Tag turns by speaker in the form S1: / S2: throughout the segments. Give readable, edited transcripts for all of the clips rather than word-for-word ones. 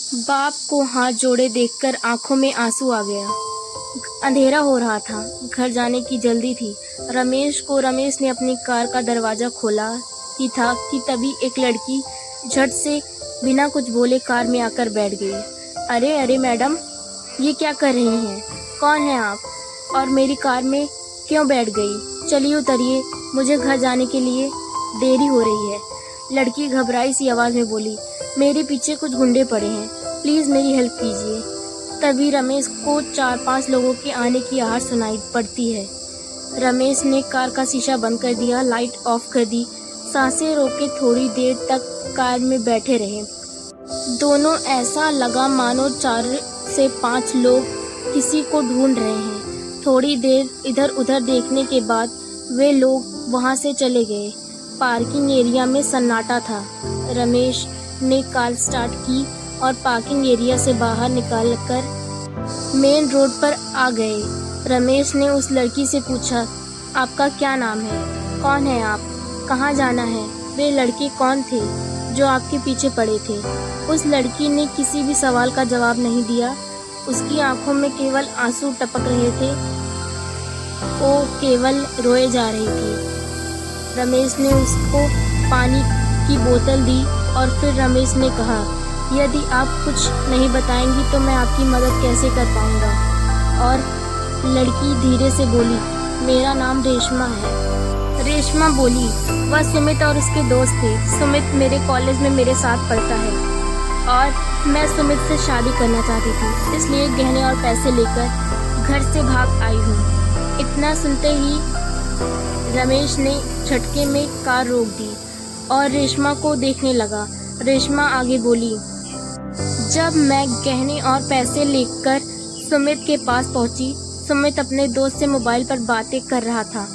S1: बाप को हाथ जोड़े देखकर आंखों में आंसू आ गया। अंधेरा हो रहा था, घर जाने की जल्दी थी। रमेश ने अपनी कार का दरवाजा खोला ही था कि तभी एक लड़की झट से बिना कुछ बोले कार में आकर बैठ गई। अरे अरे मैडम, ये क्या कर रही हैं? कौन है आप? और मेरी कार में क्यों बैठ गई? चलिए उतरिए, मुझे घर जाने के लिए देरी हो रही है। लड़की घबराई सी आवाज़ में बोली, मेरे पीछे कुछ गुंडे पड़े हैं, प्लीज़ मेरी हेल्प कीजिए। तभी रमेश को 4-5 लोगों के आने की आहट सुनाई पड़ती है। रमेश ने कार का शीशा बंद कर दिया, लाइट ऑफ कर दी, सांसें रोके थोड़ी देर तक कार में बैठे रहे। दोनों ऐसा लगा मानो 4 से 5 लोग किसी को ढूंढ रहे हैं। थोड़ी देर इधर उधर देखने के बाद वे लोग वहां से चले गए। पार्किंग एरिया में सन्नाटा था। रमेश ने कार स्टार्ट की और पार्किंग एरिया से बाहर निकालकर मेन रोड पर आ गए। रमेश ने उस लड़की से पूछा, आपका क्या नाम है? कौन है आप? कहाँ जाना है? वे लड़के कौन थे जो आपके पीछे पड़े थे? उस लड़की ने किसी भी सवाल का जवाब नहीं दिया। उसकी आंखों में केवल आंसू टपक रहे थे। वो केवल रोए जा रही थी। रमेश ने उसको पानी की बोतल दी और फिर रमेश ने कहा, यदि आप कुछ नहीं बताएंगी तो मैं आपकी मदद कैसे कर पाऊंगा? और लड़की धीरे से बोली, मेरा नाम रेशमा है। रेशमा बोली, वह सुमित और उसके दोस्त थे। सुमित मेरे कॉलेज में मेरे साथ पढ़ता है और मैं सुमित से शादी करना चाहती थी, इसलिए गहने और पैसे लेकर घर से भाग आई हूँ। इतना सुनते ही रमेश ने झटके में कार रोक दी और रेशमा को देखने लगा। रेशमा आगे बोली, जब मैं गहने और पैसे लेकर सुमित के पास पहुंची, सुमित अपने दोस्त से मोबाइल पर बातें कर रहा था।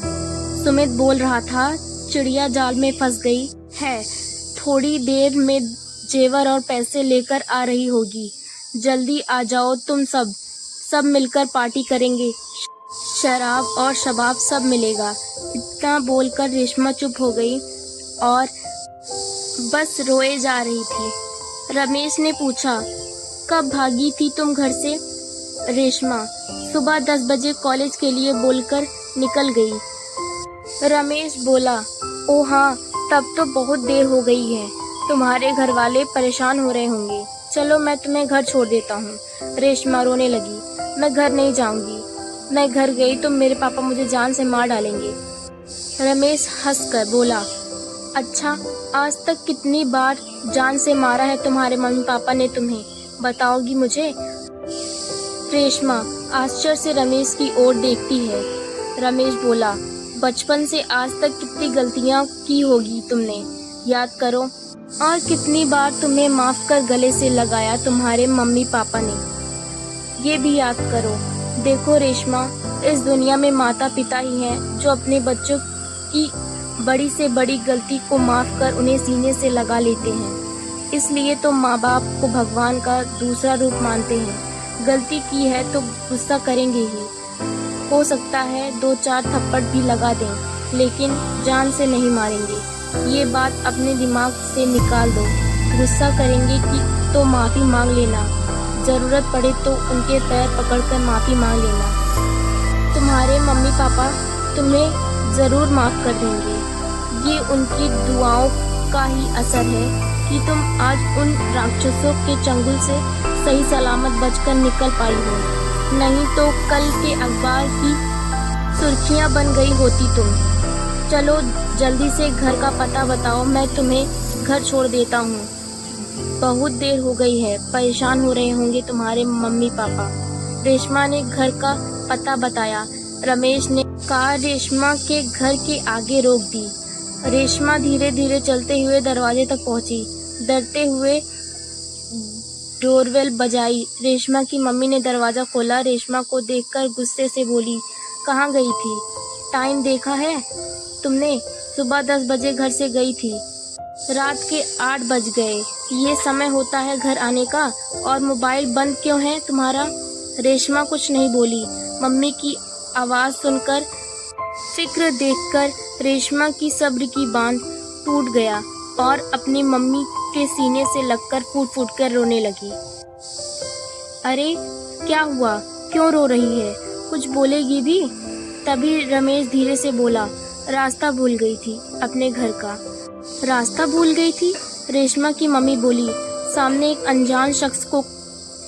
S1: सुमित बोल रहा था, चिड़िया जाल में फंस गई है, थोड़ी देर में जेवर और पैसे लेकर आ रही होगी, जल्दी आ जाओ तुम सब मिलकर पार्टी करेंगे, शराब और शबाब सब मिलेगा। इतना बोलकर रेशमा चुप हो गई और बस रोए जा रही थी। रमेश ने पूछा, कब भागी थी तुम घर से? रेशमा, सुबह 10 बजे कॉलेज के लिए बोलकर निकल गई। रमेश बोला, ओ हाँ, तब तो बहुत देर हो गई है, तुम्हारे घर वाले परेशान हो रहे होंगे, चलो मैं तुम्हें घर छोड़ देता हूँ। रेशमा रोने लगी, मैं घर नहीं जाऊंगी, मैं घर गई तो मेरे पापा मुझे जान से मार डालेंगे। रमेश हंसकर बोला, अच्छा, आज तक कितनी बार जान से मारा है तुम्हारे मम्मी पापा ने तुम्हें, बताओगी मुझे? रेशमा आश्चर्य से रमेश की ओर देखती है। रमेश बोला, बचपन से आज तक कितनी गलतियां की होगी तुमने, याद करो, और कितनी बार तुम्हें माफ कर गले से लगाया तुम्हारे मम्मी पापा ने, ये भी याद करो। देखो रेशमा, इस दुनिया में माता पिता ही हैं जो अपने बच्चों की बड़ी से बड़ी गलती को माफ कर उन्हें सीने से लगा लेते हैं। इसलिए तो माँ बाप को भगवान का दूसरा रूप मानते हैं। गलती की है तो गुस्सा करेंगे ही, हो सकता है 2-4 थप्पड़ भी लगा दें, लेकिन जान से नहीं मारेंगे। ये बात अपने दिमाग से निकाल दो। गुस्सा करेंगे कि तो माफ़ी मांग लेना, ज़रूरत पड़े तो उनके पैर पकड़कर माफ़ी मांग लेना। तुम्हारे मम्मी पापा तुम्हें ज़रूर माफ़ कर देंगे। ये उनकी दुआओं का ही असर है कि तुम आज उन राक्षसों के चंगुल से सही सलामत बचकर निकल पाई हो, नहीं तो कल के अखबार की सुर्खियां बन गई होती तुम। चलो जल्दी से घर का पता बताओ, मैं तुम्हें घर छोड़ देता हूँ। बहुत देर हो गई है, परेशान हो रहे होंगे तुम्हारे मम्मी पापा। रेशमा ने घर का पता बताया। रमेश ने कार रेशमा के घर के आगे रोक दी। रेशमा धीरे धीरे चलते हुए दरवाजे तक पहुंची। डरते हुए डोरबेल बजाई। रेशमा की मम्मी ने दरवाजा खोला। रेशमा को देखकर गुस्से से बोली, कहाँ गई थी? टाइम देखा है तुमने? सुबह 10 बजे घर से गई थी, रात के 8 बज गए। ये समय होता है घर आने का? और मोबाइल बंद क्यों है तुम्हारा? रेशमा कुछ नहीं बोली। मम्मी की आवाज़ सुनकर, फिक्र देखकर रेशमा की सब्र की बांध टूट गया और अपनी मम्मी के सीने से लगकर फूट फूट कर रोने लगी। अरे क्या हुआ, क्यों रो रही है, कुछ बोलेगी भी? तभी रमेश धीरे से बोला, रास्ता भूल गई थी अपने घर का। रास्ता भूल गई थी? रेशमा की मम्मी बोली। सामने एक अनजान शख्स को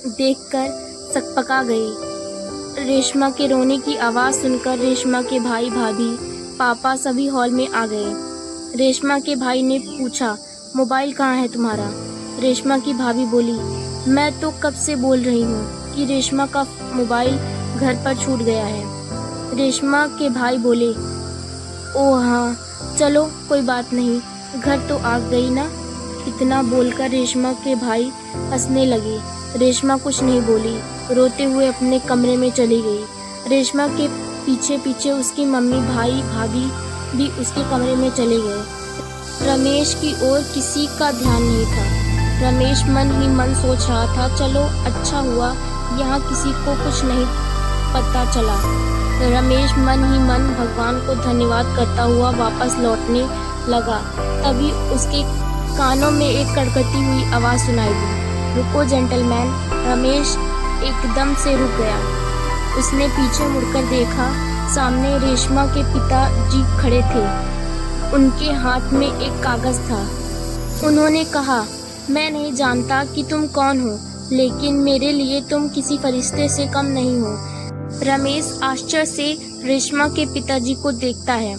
S1: देखकर सकपका गई। रेशमा के रोने की आवाज़ सुनकर रेशमा के भाई भाभी पापा सभी हॉल में आ गए। रेशमा के भाई ने पूछा, मोबाइल कहाँ है तुम्हारा? रेशमा की भाभी बोली, मैं तो कब से बोल रही हूँ कि रेशमा का मोबाइल घर पर छूट गया है। रेशमा के भाई बोले, ओह हाँ, चलो कोई बात नहीं, घर तो आ गई ना। इतना बोलकर रेशमा के भाई हंसने लगे। रेशमा कुछ नहीं बोली, रोते हुए अपने कमरे में चली गई। रेशमा के पीछे पीछे उसकी मम्मी भाई भाभी भी उसके कमरे में चले गए। रमेश की ओर किसी का ध्यान नहीं था। रमेश मन ही मन सोच रहा था, चलो अच्छा हुआ यहाँ किसी को कुछ नहीं पता चला। रमेश मन ही मन भगवान को धन्यवाद करता हुआ वापस लौटने लगा। तभी उसके कानों में एक कड़कती हुई आवाज़ सुनाई दी, रुको जेंटलमैन। रमेश एकदम से रुक गया। उसने पीछे मुड़कर देखा, सामने रेशमा के पिताजी खड़े थे। उनके हाथ में एक कागज़ था। उन्होंने कहा, मैं नहीं जानता कि तुम कौन हो, लेकिन मेरे लिए तुम किसी फरिश्ते से कम नहीं हो। रमेश आश्चर्य से रेशमा के पिताजी को देखता है।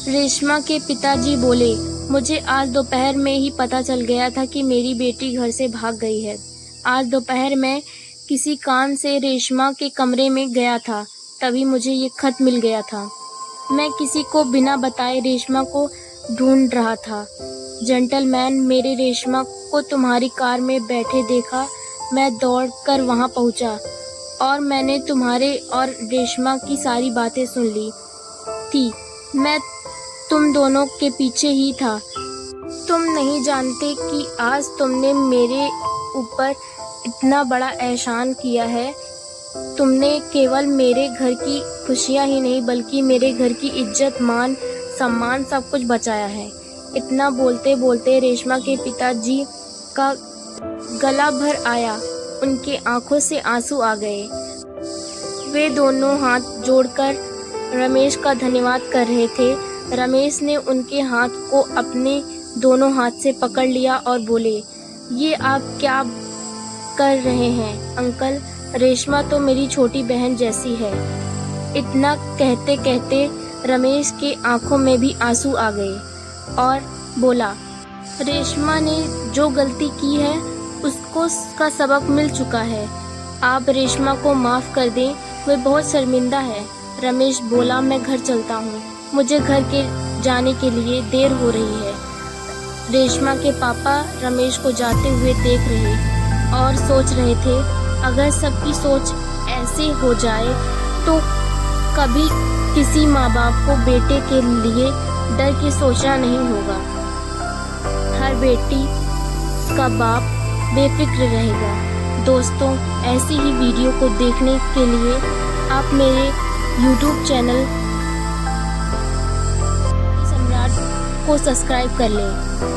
S1: रेशमा के पिताजी बोले, मुझे आज दोपहर में ही पता चल गया था कि मेरी बेटी घर से भाग गई है। आज दोपहर मैं किसी काम से रेशमा के कमरे में गया था, तभी मुझे ये खत मिल गया था। मैं किसी को बिना बताए रेशमा को ढूंढ रहा था। जेंटलमैन, मेरे रेशमा को तुम्हारी कार में बैठे देखा। मैं दौड़कर वहां पहुंचा और मैंने तुम्हारे और रेशमा की सारी बातें सुन ली थी। मैं तुम दोनों के पीछे ही था। तुम नहीं जानते कि आज तुमने मेरे ऊपर इतना बड़ा एहसान किया है। तुमने केवल मेरे घर की खुशियाँ ही नहीं बल्कि मेरे घर की इज्जत मान सम्मान सब कुछ बचाया है। इतना बोलते बोलते रेशमा के पिताजी का गला भर आया। उनके आंखों से आंसू आ गए। वे दोनों हाथ जोड़कर रमेश का धन्यवाद कर रहे थे। रमेश ने उनके हाथ को अपने दोनों हाथ से पकड़ लिया और बोले, ये आप क्या कर रहे हैं अंकल? रेशमा तो मेरी छोटी बहन जैसी है। इतना कहते कहते रमेश के आंखों में भी आंसू आ गए और बोला, रेशमा ने जो गलती की है उसको उसका सबक मिल चुका है। आप रेशमा को माफ़ कर दें, वह बहुत शर्मिंदा है। रमेश बोला, मैं घर चलता हूँ, मुझे घर के जाने के लिए देर हो रही है। रेशमा के पापा रमेश को जाते हुए देख रहे और सोच रहे थे, अगर सबकी सोच ऐसे हो जाए तो कभी किसी माँ बाप को बेटे के लिए डर के सोचना नहीं होगा। हर बेटी का बाप बेफिक्र रहेगा। दोस्तों, ऐसी ही वीडियो को देखने के लिए आप मेरे YouTube चैनल सम्राट को सब्सक्राइब कर लें।